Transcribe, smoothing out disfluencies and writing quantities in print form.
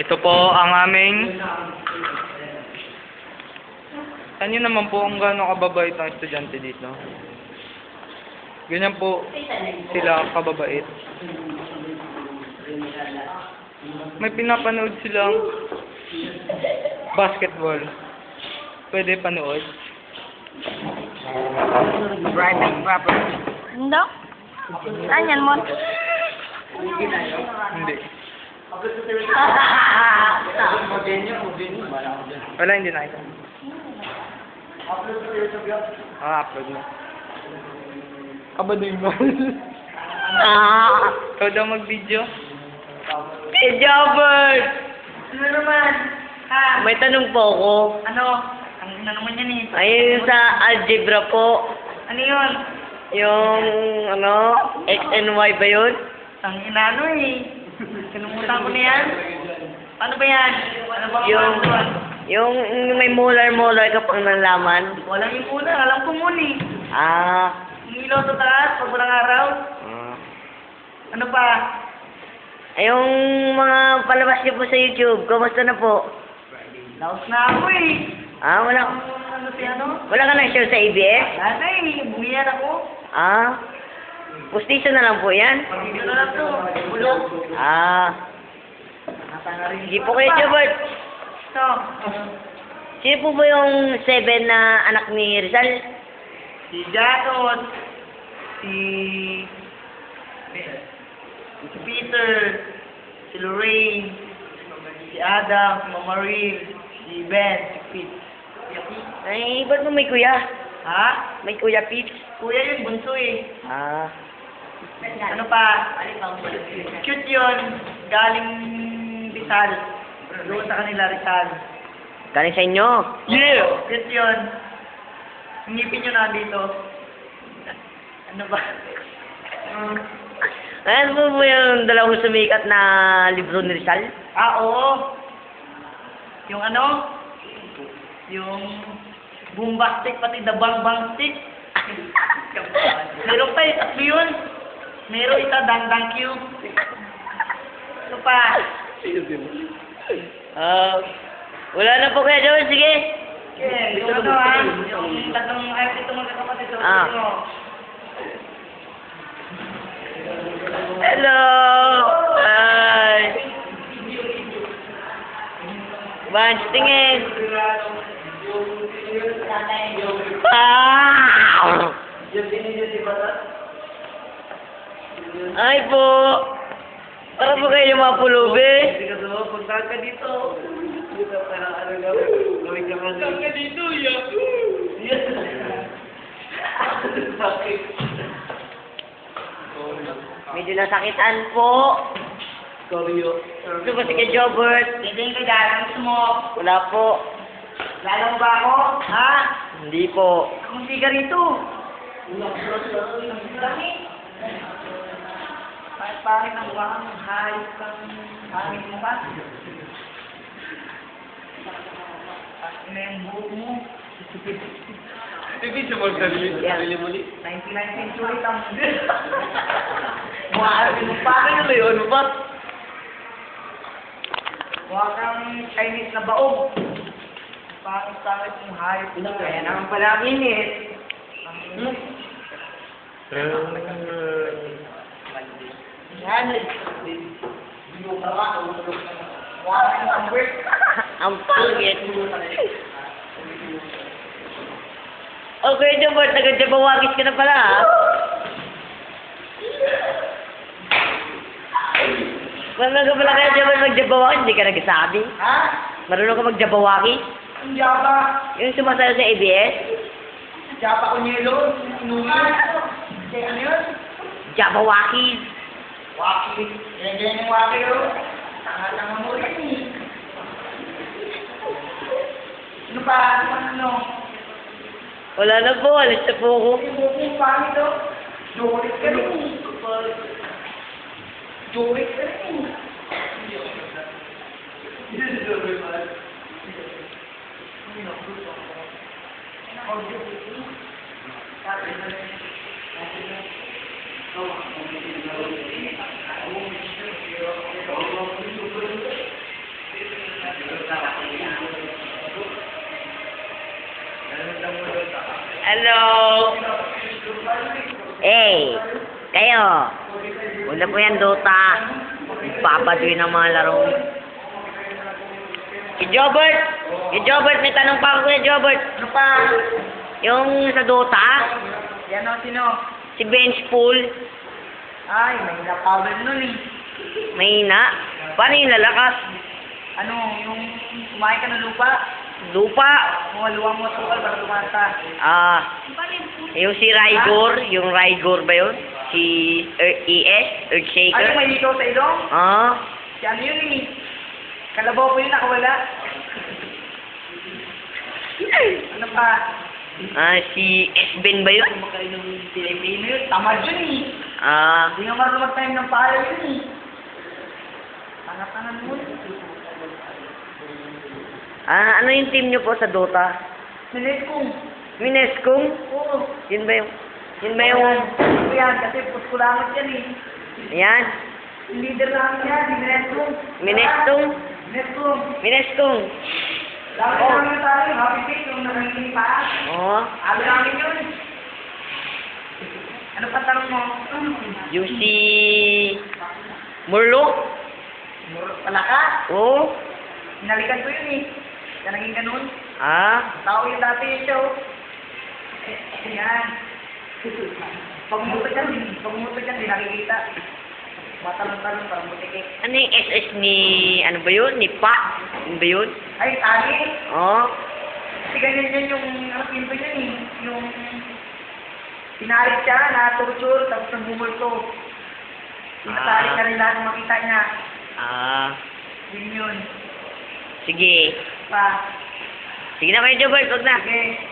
Ito po ang aming... Ano naman po kung gaano kababait ang estudyante dito? Ganyan po sila kababait. May pinapanood silang basketball. Pwede panood? Private property. Hindi. Saan yan mo? Hindi. Wala, hindi nakita. Upload mo. Kabadoy mo. Ikaw daw mag-video? Hey, Jobert! Ano naman? Ha? May tanong po ako. Ano? Ang ina naman yan eh. Ayun sa algebra po. Ano yun? Yung, X and Y ba yun? Ang ina ano eh. Kinumutan ko na yan. Paano ba yan? Ano ba Yung may molar ka pang nalaman. Walang yung una. Alam ko muna eh. Ah. Yung ilaw sa taas pag walang araw. Ano pa? Yung mga palabas niyo po sa YouTube, kamusta na po? Laos na ako eh. Ah, wala. Ano si ano? Wala ka na show sa ABS? Wala eh. Bumiyan ako. Ah. Pustiso na lang po yan? Dito na lang to. Bulog. Ah. Natanga rin. Sige po kayo, Jobert. Ito. Sino po ba yung 7 na anak ni Rizal? Si Jatot. Si Peter. Si Lorraine. Si Adam. Si Mama Ril. Si Ben. Si Pete. Ay, ba't mo may kuya? Ha? May kuya Pete? Kuya yun, bunso eh. Ah. Ano pa? Cute yun. Galing Rizal. Doon sa kanila, Rizal. Galing sa inyo? Yeah! Cute yun. Ngipin nyo na dito. Ano ba? Ano po ba yung dalawang sumikat na libro ni Rizal? Ah, oo. Yung ano? Yung bombastic, pati the bang stick. Meron pa eh, tatlo yun. Meron isa, dang cube. Ano pa? Wala na po kaya, Joel. Sige. Okay, yung ano ha? Yung tatlong artist magkakapatid. Ah. Hello! Hi! Vance, tingin! Ah! Ay po! Para po kayo yung mga pulubi? Hindi ka doon, punta ka dito. Gawin ka nga dito, Yes! Medyo nasakitan po. Koryo. Gusto ba si Jobert? Hindi ka dyan, gusto mo. Wala po. Lalo ba ako? Ha? Hindi po. Kung di ka rito. Pangit ang wang, hayop kang hangin mo ka. Ano yung buhok mo? Hindi siya sarili mo ni. 99th century lang. Maaari mo pa rin yun. Ano ba? Mukha kang Chinese na baog. Pangit mong hayop. Kaya naman pala ang init. Yan. Ang pangit. Okay, Jobert. Nag-jabawagis ka na pala, ha? Marunong ka pala kaya, Jobert, mag-jabawagis? Hindi ka nagsasabi. Ha? Marunong ka mag-jabawagis? Ang jaba. Yung sumasayo sa ABS? Jaba ko nilo. Inuwi. Kaya ano yun? Jabawagis. Waki. Ganyan yung waki yun. Tanga-tanga mo rin eh. Ano pa? Ano? Wala na po. Alis na po ako. Yung bukong pangit oh. Jorik ka rin eh. Jorik ka rin eh. Hello! Kayo! Una po yan, Dota. Papadoy ng mga laro. Si Jobert, may tanong pa ako kay Jobert. Ano pa? Yung sa Dota, Yan o, sino? si Bench Pool, Ay, may power nun eh. mahina. Paano yung lalakas? Ano, yung kumain ka ng lupa, Lupa. luwang mo tukal para tumata. Yung si Raigor, yung Raigor ba yun? Si ES, Ay, Earthshaker. yung may hikaw sa ilong? Ah, Si ano yun eh? Kalabaw po yun, nakawala. Ano pa? si S-Ben ba yun? Pilipino yun, tamad yun eh. Hindi nga marunong mag-time ng pala yun eh. Tanga-tangan mo. Ano yung team nyo po sa Dota? Nilit kong. Mineskong? Oo. Yun ba yung... Yun ba yung... Ano yan, kasi puskulangot yan eh. Yan? Yung leader namin yan, si Nilit kong. Mineskong? Nilit kong. Mineskong? Dami namin tayo, happy face, yung nangyayari pa. Oo. Alam namin yun. Ano pa tanong mo? Yung si... Murlo? Pala ka? Oo. Hinalikan ko yun eh. Kaya naging ganun. Tao yung dati yung show. Yan. Pag umutot yan, di nakikita. Matalong-talong, parang butikik. Ano yung SS ni... Ano ba yun? Ni Pa? Ano ba yun? Ay, tali. Oo. Kasi ganyan yan yung, ano, pinto yan eh. Yung, pinarit siya, na-torture, tapos nagbumulto. Pinatali ka rin lahat ng makita niya. Yun yun. Sige. Pa. Sige na kayo, Jobert. Huwag na. Sige.